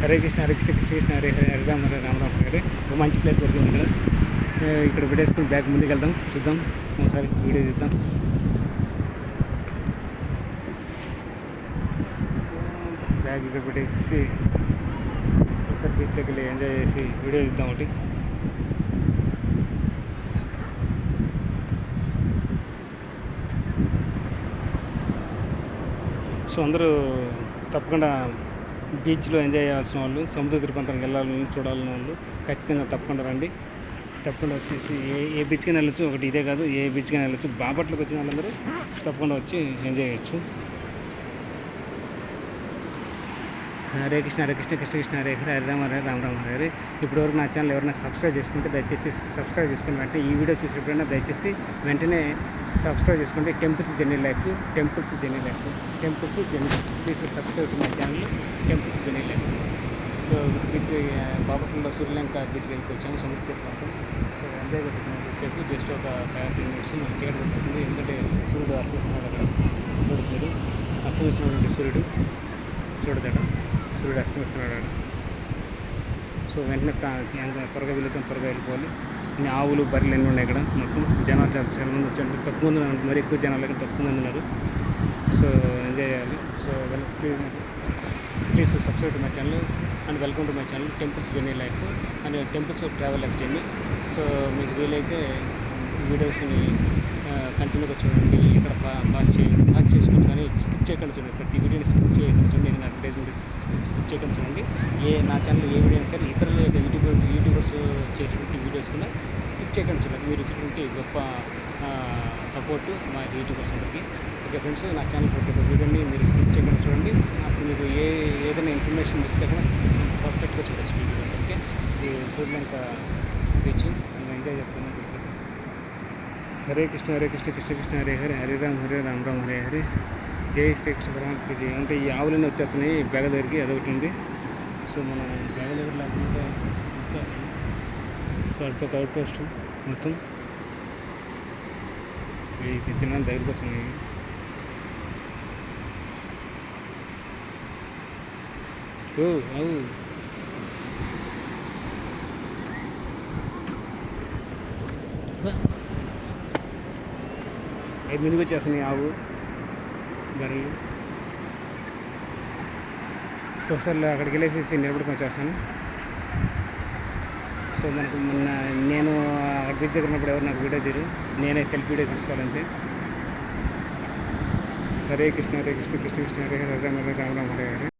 హరే కృష్ణ హరే కృష్ణ కృష్ణ కృష్ణ హరే హరే హరే రామ హరే రామ రామ హరే. ఒక మంచి ప్లేస్ దొరికింది ఇక్కడ. ఇక్కడ పెట్టేసుకుని బ్యాగ్ ముందుకు వెళ్దాం, చూద్దాం, ఒకసారి వీడియో చూద్దాం. బ్యాగ్ ఇక్కడ పెట్టేసి ఒకసారి బీచ్లోకి వెళ్ళి ఎంజాయ్ చేసి వీడియో చూద్దాం ఒకటి. సో అందరూ తప్పకుండా బీచ్లో ఎంజాయ్ చేయాల్సిన వాళ్ళు, సముద్ర తీరప్రాంతానికి వెళ్ళాలని చూడాలని వాళ్ళు ఖచ్చితంగా తప్పకుండా రండి. తప్పకుండా వచ్చేసి ఏ బీచ్కైనా వెళ్ళొచ్చు, ఒకటి ఇదే కాదు, ఏ బీచ్కైనా వెళ్ళొచ్చు. బాపట్లకు వచ్చిన వాళ్ళందరూ తప్పకుండా వచ్చి ఎంజాయ్ చేయొచ్చు. హరే కృష్ణ హరే కృష్ణ కృష్ణ కృష్ణ హరే హరే హరే రామ హరే రామ రామ హరే. ఇప్పటివరకు నా ఛానల్ ఎవరైనా సబ్స్క్రైబ్ చేసుకుంటే దయచేసి సబ్స్క్రైబ్ చేసుకుని వెంటనే ఈ వీడియో చూసినప్పుడైనా దయచేసి వెంటనే సబ్స్క్రైబ్ చేసుకుంటే temples journey life please subscribe to my channel temples journey life. So beach బాపట్లలో సూర్యలంక బీచ్ దగ్గరికి వచ్చాము, సముద్ర ప్రాంతం. సో ఎంజాయ్ చెప్పి జస్ట్ ఒక 5 minutes మనం చీకటి పడుతుంది. ఎందుకంటే సూర్యుడు అస్తమిస్తున్నాడు అక్కడ. చూడలేదు అస్తమిస్తున్నటువంటి సూర్యుడు, చూడదట సూర్యుడు అస్తమిస్తున్నాడు. సో వెంటనే త్వరగా వెళ్తాం, త్వరగా వెళ్ళిపోవాలి. ఆవులు బర్రెలు ఎన్ని ఉన్నాయి ఇక్కడ. మొత్తం జనాలు చాలా మంది వచ్చారు. తక్కువ మంది ఉన్నారు, మరి ఎక్కువ జనాలు ఇక్కడ తక్కువ మంది ఉన్నారు. సో ఎంజాయ్ చేయాలి. So please subscribe to my channel and welcome to my channel temples journey life and temples travel life journey. So మీకు వీలైతే వీడియోస్ని కంటిన్యూగా చూడండి. ఇక్కడ పాస్ చేసుకుని కానీ స్కిప్ చేయకుండా చూడండి. ప్రతి వీడియోని స్కిప్ చేయకుండా చూడండి. ఏదైనా అడ్వర్టైజ్మెంట్ స్కిప్ చేయకుండా చూడండి. నా ఛానల్ ఏ వీడియో సరే ఇతరుల యూట్యూబర్స్ చేసేటువంటి వీడియోస్ కూడా స్కిప్ చేయకుండా చూడండి. మీరు ఇచ్చేటువంటి గొప్ప సపోర్టు మా యూట్యూబర్స్ అందరికీ. ఓకే ఫ్రెండ్స్, నా ఛానల్ ప్రతి ఒక్క వీడియోని మీరు స్కిప్ చేయకుండా చూడండి. అప్పుడు మీకు ఏదైనా ఇన్ఫర్మేషన్ మిస్ కాకుండా పర్ఫెక్ట్గా చూడొచ్చు వీడియో. ఓకే, ఇది సూర్యలంక బీచ్ ఎంజాయ్ చేస్తున్నాను. హరే కృష్ణ హరే కృష్ణ కృష్ణ కృష్ణ హరే హరే హరే రామ రామ హరే హరే. జై శ్రీకృష్ణ పరమాత్మకి జై. అంటే ఈ ఆవులన్నీ వచ్చేస్తున్నాయి బెగ దగ్గరికి, అదొకటి ఉంది. సో మనం బెగ దగ్గర లేకుండా సో అదొక అవుట్ పోస్ట్ మొత్తం ఈ తిన్నాను దగ్గరికి వస్తున్నాయి. అవు ఐదు మందికి వచ్చేస్తున్నాయి ఆవు బర్రెలు. సో ఒకసారి అక్కడికి వెళ్ళేసి నిలబడుకొని వచ్చేస్తాను. సో మనకు నేను అక్కడ బీచ్ దగ్గర ఉన్నప్పుడు ఎవరు నాకు వీడియో తీరు, నేనే సెల్ఫీ వీడియో తీసుకోవాలంటే. హరే కృష్ణ హరే కృష్ణ కృష్ణ కృష్ణ హరే హరే రామ రామ రామ హరే హరే.